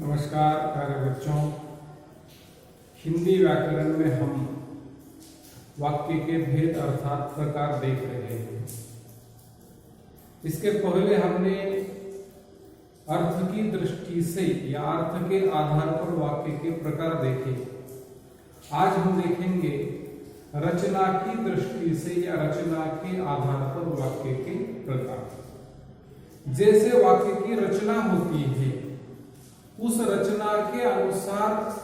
नमस्कार प्यारे बच्चों, हिंदी व्याकरण में हम वाक्य के भेद अर्थात प्रकार देख रहे हैं। इसके पहले हमने अर्थ की दृष्टि से या अर्थ के आधार पर वाक्य के प्रकार देखे। आज हम देखेंगे रचना की दृष्टि से या रचना के आधार पर वाक्य के प्रकार। जैसे वाक्य की रचना होती है उस रचना के अनुसार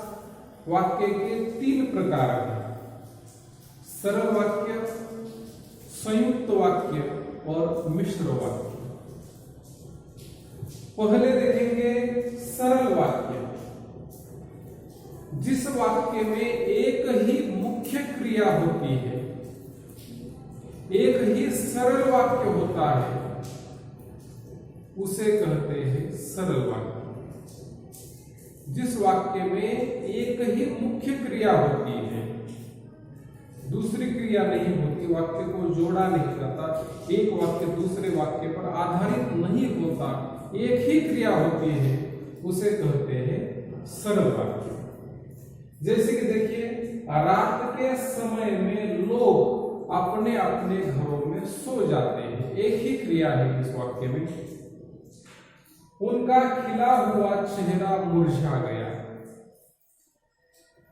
वाक्य के तीन प्रकार हैं: सरल वाक्य, संयुक्त वाक्य और मिश्र वाक्य। पहले देखेंगे सरल वाक्य। जिस वाक्य में एक ही मुख्य क्रिया होती है, एक ही सरल वाक्य होता है, उसे कहते हैं सरल वाक्य। जिस वाक्य में एक ही मुख्य क्रिया होती है, दूसरी क्रिया नहीं होती, वाक्य को जोड़ा नहीं जाता, एक वाक्य दूसरे वाक्य पर आधारित नहीं होता, एक ही क्रिया होती है, उसे कहते हैं सरल वाक्य। जैसे कि देखिए, रात के समय में लोग अपने अपने घरों में सो जाते हैं, एक ही क्रिया है इस वाक्य में। उनका खिला हुआ चेहरा मुरझा गया।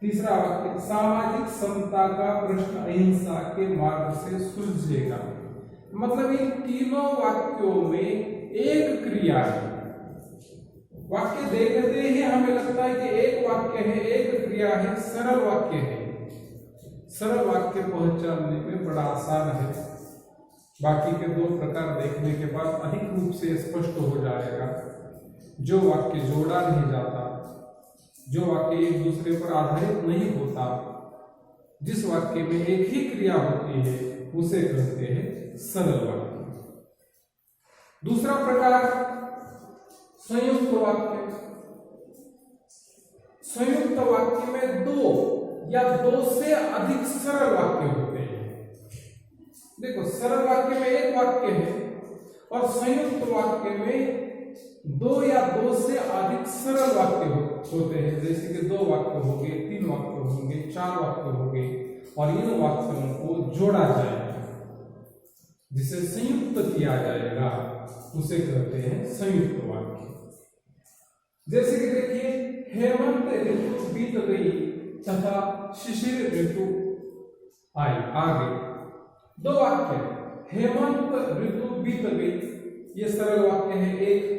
तीसरा वाक्य, सामाजिक समता का प्रश्न अहिंसा के मार्ग से सुलझेगा। मतलब इन तीनों वाक्यों में एक क्रिया है। वाक्य देखते ही हमें लगता है कि एक वाक्य है, एक क्रिया है, सरल वाक्य है। सरल वाक्य पहचानने में बड़ा आसान है। बाकी के दो प्रकार देखने के बाद अधिक रूप से स्पष्ट हो जाएगा। जो वाक्य जोड़ा नहीं जाता, जो वाक्य एक दूसरे पर आधारित नहीं होता, जिस वाक्य में एक ही क्रिया होती है, उसे कहते हैं सरल वाक्य। दूसरा प्रकार संयुक्त वाक्य। संयुक्त वाक्य में दो या दो से अधिक सरल वाक्य होते हैं। देखो, सरल वाक्य में एक वाक्य है और संयुक्त वाक्य में दो या दो से अधिक सरल वाक्य होते हैं। जैसे कि दो वाक्य होंगे, तीन वाक्य होंगे, चार वाक्य होंगे और इन वाक्यों को जोड़ा जाएगा, जिसे संयुक्त किया जाएगा, उसे कहते हैं संयुक्त वाक्य। जैसे कि देखिए, हेमंत ऋतु बीत गई तथा शिशिर ऋतु आई। आगे दो वाक्य, हेमंत ऋतु बीत गई, ये सरल वाक्य है एक।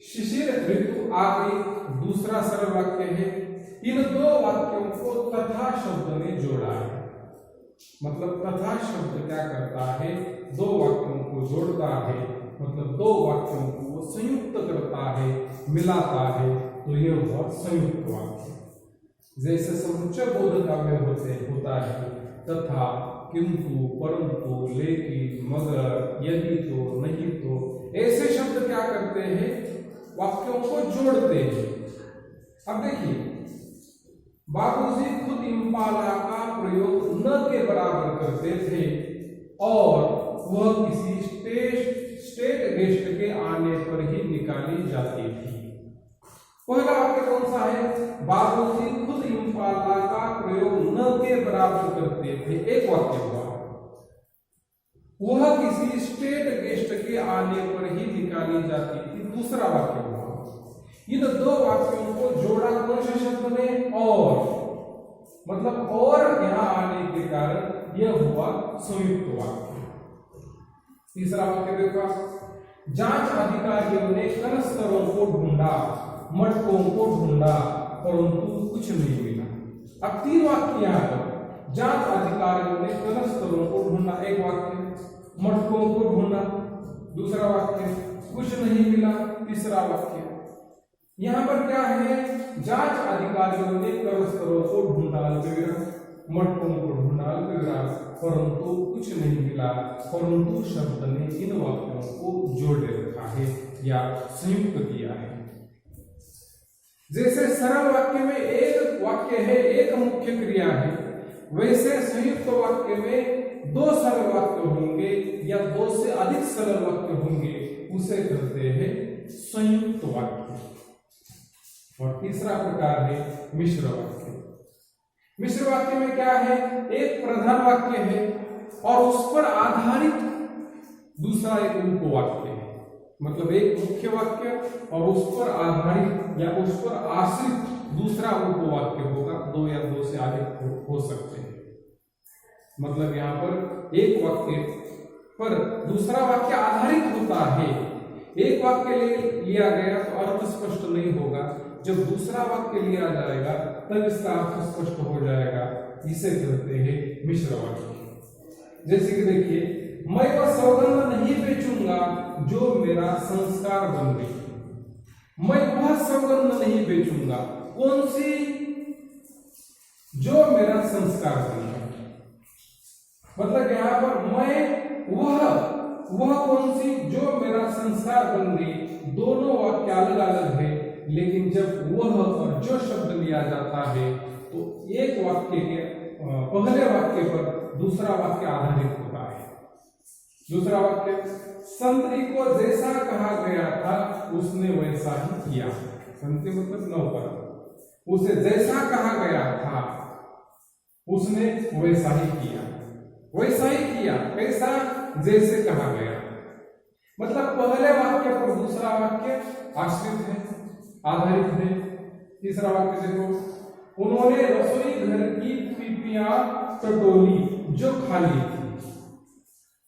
शिशिर ऋतु आ गई, दूसरा सरल वाक्य है। इन दो वाक्यों को तथा शब्द ने जोड़ा है। मतलब तथा शब्द क्या करता है? दो वाक्यों को जोड़ता है, मतलब दो वाक्यों को संयुक्त करता है, मिलाता है, तो यह हुआ संयुक्त वाक्य। जैसे समुच्चय बोधक अव्यय होता है तथा, किंतु, परंतु, लेकिन, मगर, यदि तो, नहीं तो, ऐसे शब्द क्या करते हैं? वाक्यों को जोड़ते हैं। अब देखिए, बाबूजी खुद इम्पाला का प्रयोग न के बराबर करते थे और वह किसी स्टेट गेस्ट के आने पर ही निकाली जाती थी। पहला वाक्य कौन सा है? बाबूजी खुद इम्पाला का प्रयोग न के बराबर करते थे, एक वाक्य हुआ। वह किसी स्टेट गेस्ट के आने पर ही निकाली जाती थी, दूसरा वाक्य हुआ। इन दो वाक्यों को जोड़ा कौन से शब्द ने? और। मतलब और यहां आने के कारण यह हुआ संयुक्त वाक्य। तीसरा वाक्य देखो, जांच अधिकारियों ने कनस्तरों को ढूंढा, मटकों को ढूंढा, परंतु कुछ नहीं मिला। अब तीन वाक्य यहां पर, जांच अधिकारियों ने कनस्तरों को ढूंढा, एक वाक्य, मटकों को ढूंढा, दूसरा वाक्य, कुछ नहीं मिला, तीसरा वाक्य। यहां पर क्या है? जांच अधिकारियों ने कनस्तरों को ढूंढा, मटकों को ढूंढा, परंतु कुछ नहीं मिला। परंतु शब्द ने इन वाक्यों को जोड़े रखा है या संयुक्त किया है। जैसे सरल वाक्य में एक वाक्य है, एक मुख्य क्रिया है, वैसे संयुक्त वाक्य में दो सरल वाक्य होंगे या दो से अधिक सरल वाक्य होंगे, उसे कहते हैं संयुक्त वाक्य। और तीसरा प्रकार है मिश्र वाक्य। मिश्र वाक्य में क्या है, एक प्रधान वाक्य है और उस पर आधारित दूसरा एक उपवाक्य है। मतलब एक मुख्य वाक्य और उस पर आधारित या उस पर आश्रित दूसरा उपवाक्य होगा, दो या दो से अधिक हो सकते हैं। मतलब यहाँ पर एक वाक्य पर दूसरा वाक्य आधारित होता है। एक वाक्य लिया गया तो अर्थ स्पष्ट नहीं होगा, जब दूसरा वाक्य लिया जाएगा तब इसका अर्थ स्पष्ट हो जाएगा। इसे कहते हैं मिश्र वाक्य। जैसे कि देखिए, मैं वह सौगंध नहीं बेचूंगा जो मेरा संस्कार बन गई। मैं वह सौगंध नहीं बेचूंगा, कौन सी? जो मेरा संस्कार बन गई। मतलब यहाँ पर मैं वह कौन सी? जो मेरा संस्कार बन गई। दोनों वाक्य अलग अलग है, लेकिन जब वह और जो शब्द लिया जाता है तो एक वाक्य के पहले वाक्य पर दूसरा वाक्य आधारित होता है। दूसरा वाक्य, संतरी को जैसा कहा गया था उसने वैसा ही किया। संतरी मतलब नौकर, उसे जैसा कहा गया था उसने वैसा ही किया। वैसा ही किया कैसा? जैसे कहा गया। मतलब पहले वाक्य पर दूसरा वाक्य आश्रित है, आधारित है। तीसरा वाक्य देखो, उन्होंने रसोई घर की पीपियां टटोली जो खाली थी।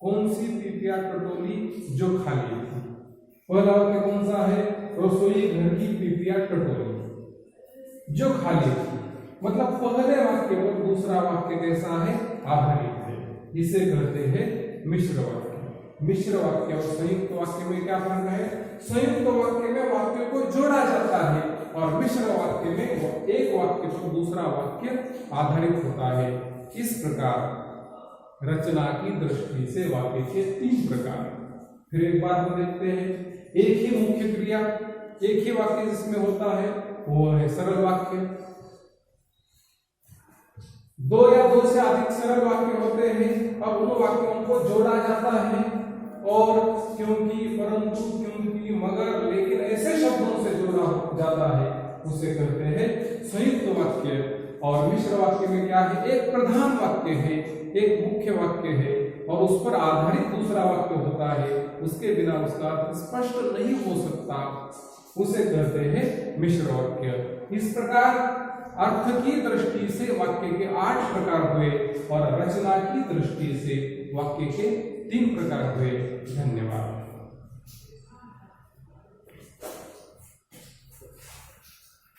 कौन सी पीपियां टटोली? जो खाली थी। पहला वाक्य कौन सा है? रसोई घर की पीपियां टटोली जो खाली थी। मतलब पहले वाक्य पर दूसरा वाक्य कैसा है? आधारित है। इसे कहते हैं मिश्र वाक्य। मिश्र वाक्य और संयुक्त वाक्य में क्या फर्क है? संयुक्त वाक्य में वाक्य को जोड़ा जाता है और मिश्र वाक्य में एक वाक्य पर दूसरा वाक्य आधारित होता है। इस प्रकार रचना की दृष्टि से वाक्य के तीन प्रकार। फिर एक बार हम देखते हैं, एक ही मुख्य क्रिया, एक ही वाक्य जिसमें होता है वो है सरल वाक्य। दो या दो से अधिक सरल वाक्य होते हैं। अब उन वाक्यों को जोड़ा जाता है और क्योंकि, परंतु, क्योंकि, मगर, लेकिन ऐसे शब्दों से जोड़ा जाता है, उसे कहते हैं संयुक्त वाक्य। और मिश्र वाक्य में क्या है? एक प्रधान वाक्य है, एक मुख्य वाक्य है और उस पर आधारित दूसरा वाक्य होता है। उसके बिना उसका अर्थ स्पष्ट नहीं हो सकता, उसे कहते हैं मिश्र वाक्य। इस प्रकार अर्थ की दृष्टि से वाक्य के 8 प्रकार हुए और रचना की दृष्टि से वाक्य के 3 प्रकार हुए।